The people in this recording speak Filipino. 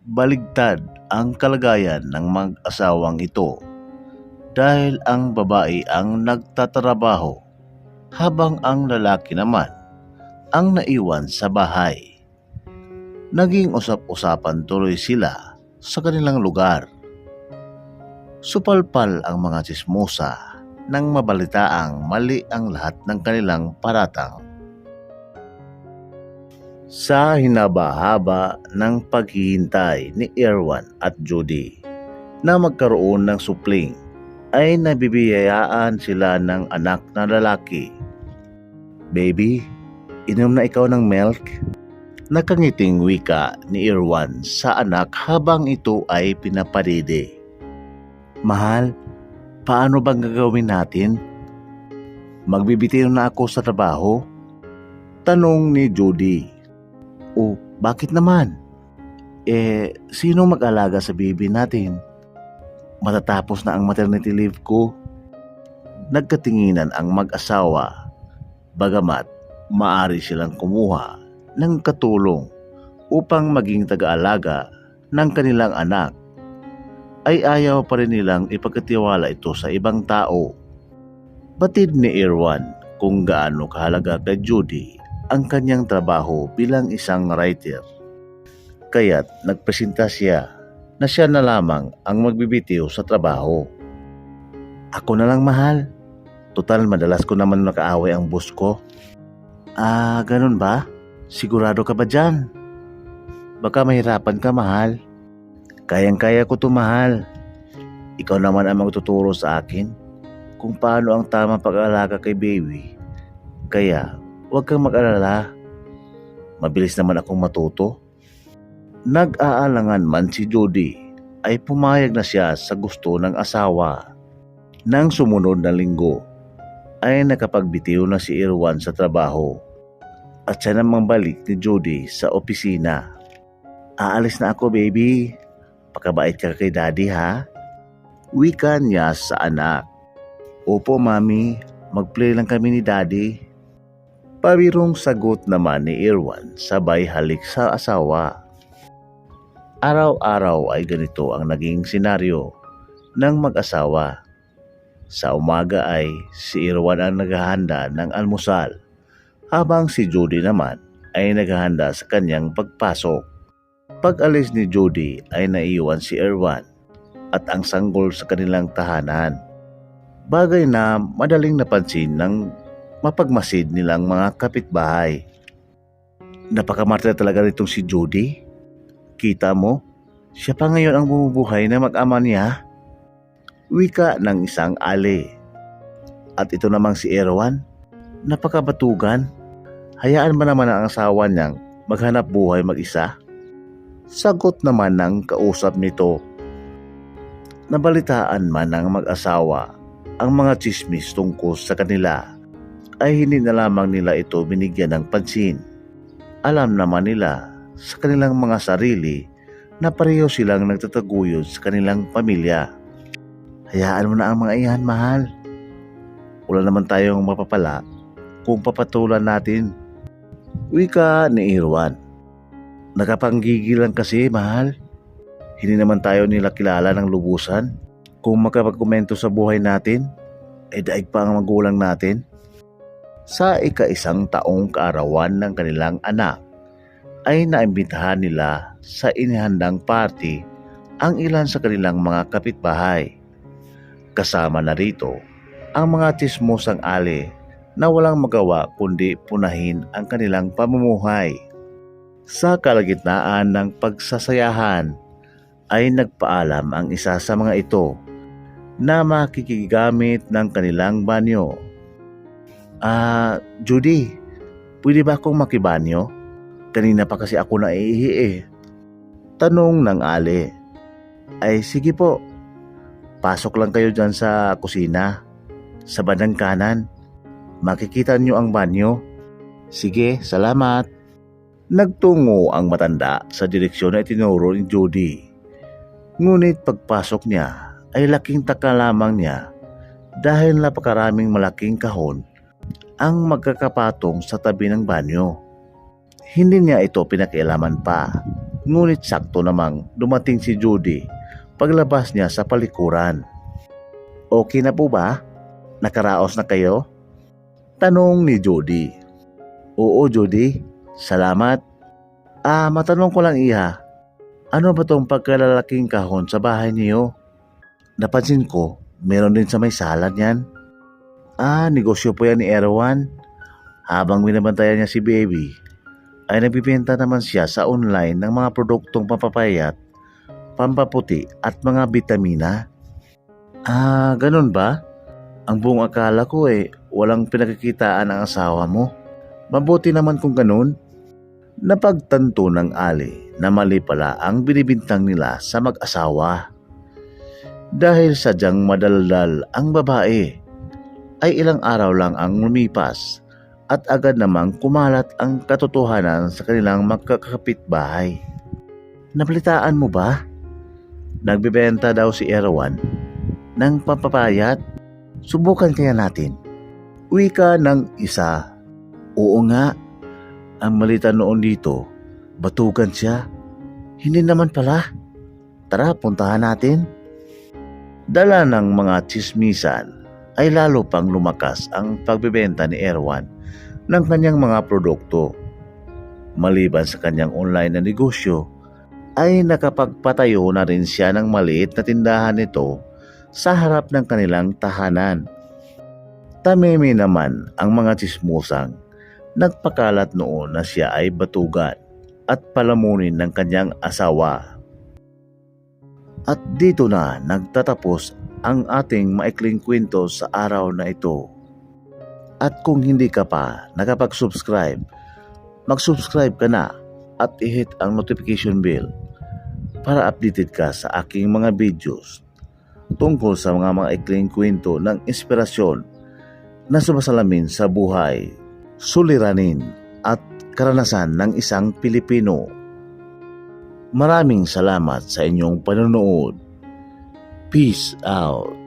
Baligtad ang kalagayan ng mag-asawang ito dahil ang babae ang nagtatrabaho habang ang lalaki naman ang naiwan sa bahay. Naging usap-usapan tuloy sila sa kanilang lugar. Supalpal ang mga tsismosa nang mabalitaang mali ang lahat ng kanilang paratang. Sa hinaba-haba ng paghihintay ni Erwan at Judy na magkaroon ng supling, ay nabibiyayaan sila ng anak na lalaki. "Baby, inom na ikaw ng milk?" Nakangiting wika ni Erwan sa anak habang ito ay pinapadede. "Mahal, paano bang gagawin natin? Magbibitiw na ako sa trabaho?" Tanong ni Judy. "O, bakit naman? Sino mag-alaga sa baby natin? Matatapos na ang maternity leave ko." Nagkatinginan ang mag-asawa, bagamat maaari silang kumuha ng katulong upang maging taga-alaga ng kanilang anak, ay ayaw pa rin nilang ipagkatiwala ito sa ibang tao. Batid ni Erwan kung gaano kahalaga kay Judy ang kanyang trabaho bilang isang writer. Kaya't nagpresenta siya na siya na lamang ang magbibitiw sa trabaho. "Ako na lang, mahal. Total, madalas ko naman nakaaway ang boss ko." Ganun ba? Sigurado ka ba dyan? Baka mahirapan ka, mahal. Kayang-kaya ko to, mahal. Ikaw naman ang magtuturo sa akin kung paano ang tamang pag-aalaga kay baby. Kaya, huwag kang mag-alala. Mabilis naman akong matuto. Nag-aalangan man si Judy, ay pumayag na siya sa gusto ng asawa. Nang sumunod na linggo, ay nakapagbitiw na si Erwan sa trabaho at siya namang balik ni Judy sa opisina. "Aalis na ako, baby. Pakabait ka kay daddy, ha?" Wika niya sa anak. "Opo, mami. Mag-play lang kami ni daddy." Pabirong sagot naman ni Erwan sabay halik sa asawa. Araw-araw ay ganito ang naging senaryo ng mag-asawa. Sa umaga ay si Erwan ang naghahanda ng almusal, habang si Judy naman ay naghahanda sa kanyang pagpasok. Pag-alis ni Judy ay naiwan si Erwan at ang sanggol sa kanilang tahanan. Bagay na madaling napansin ng mapagmasid nilang mga kapitbahay. "Napakamartir talaga nitong si Judy. Kita mo, siya pa ngayon ang bumubuhay na mag-ama niya." Wika ng isang ali. At ito namang si Erwan, napakabatugan. Hayaan ba naman ang asawa niyang maghanap buhay mag-isa? Sagot naman ng kausap nito. Nabalitaan man ng mag-asawa ang mga tsismis tungkol sa kanila, ay hindi na lamang nila ito binigyan ng pansin. Alam naman nila sa kanilang mga sarili na pareho silang nagtataguyod sa kanilang pamilya. "Hayaan mo na ang mga iyan, mahal. Wala naman tayong mapapala kung papatulan natin." Wika ni Erwan. "Nakapanggigilan kasi, mahal. Hindi naman tayo nila kilala ng lubusan. Kung makapagkomento sa buhay natin, daig pa ang magulang natin." Sa ika-1 taong kaarawan ng kanilang anak, ay naimbitahan nila sa inihandang party ang ilan sa kanilang mga kapitbahay. Kasama na rito ang mga tsismosang ali na walang magawa kundi punahin ang kanilang pamumuhay. Sa kalagitnaan ng pagsasayahan ay nagpaalam ang isa sa mga ito na makikigamit ng kanilang banyo. "Judy, pwede ba akong makibanyo? Kanina pa kasi ako naiihi." Tanong ng ali. "Ay sige po, pasok lang kayo dyan sa kusina, sa bandang kanan. Makikita niyo ang banyo." "Sige, salamat." Nagtungo ang matanda sa direksyon na itinuro ni Judy. Ngunit pagpasok niya ay laking taka lamang niya dahil napakaraming malaking kahon ang magkakapatong sa tabi ng banyo. Hindi niya ito pinakialaman pa, Ngunit sakto namang dumating si Judy paglabas niya sa palikuran. Okay na po ba? Nakaraos na kayo? Tanong ni Judy. Oo Judy, salamat. Matanong ko lang iha, ano ba tong pagkalalaking kahon sa bahay niyo? Napansin ko, meron din sa may salad yan. Negosyo po yan ni Erwan. Habang binabantayan niya si Baby, ay nagbibenta naman siya sa online ng mga produktong pampapayat, pampaputi at mga bitamina. Ganun ba? Ang buong akala ko walang pinagkikitaan ang asawa mo. Mabuti naman kung ganun. Napagtanto ng Ali na mali pala ang binibintang nila sa mag-asawa. Dahil sadyang madaldal ang babae, ay ilang araw lang ang lumipas at agad namang kumalat ang katotohanan sa kanilang magkakapitbahay. Nabalitaan mo ba? Nagbebenta daw si Erwan ng pampapayat. Subukan kaya natin. Wika ng isa. Oo nga, ang malita noon dito, batugan siya. Hindi naman pala. Tara, puntahan natin. Dala ng mga tsismisan ay lalo pang lumakas ang pagbebenta ni Erwan ng kanyang mga produkto. Maliban sa kanyang online na negosyo, ay nakapagpatayo na rin siya ng maliit na tindahan nito sa harap ng kanilang tahanan. Tamimi naman ang mga tsismusang nagpakalat noon na siya ay batugan at palamunin ng kanyang asawa. At dito na nagtatapos ang ating maikling kwento sa araw na ito. At kung hindi ka pa nakapag-subscribe, mag-subscribe ka na at i-hit ang notification bell para updated ka sa aking mga videos tungkol sa mga maikling kwento ng inspirasyon na sumasalamin sa buhay, suliranin at karanasan ng isang Pilipino. Maraming salamat sa inyong panonood. Peace out.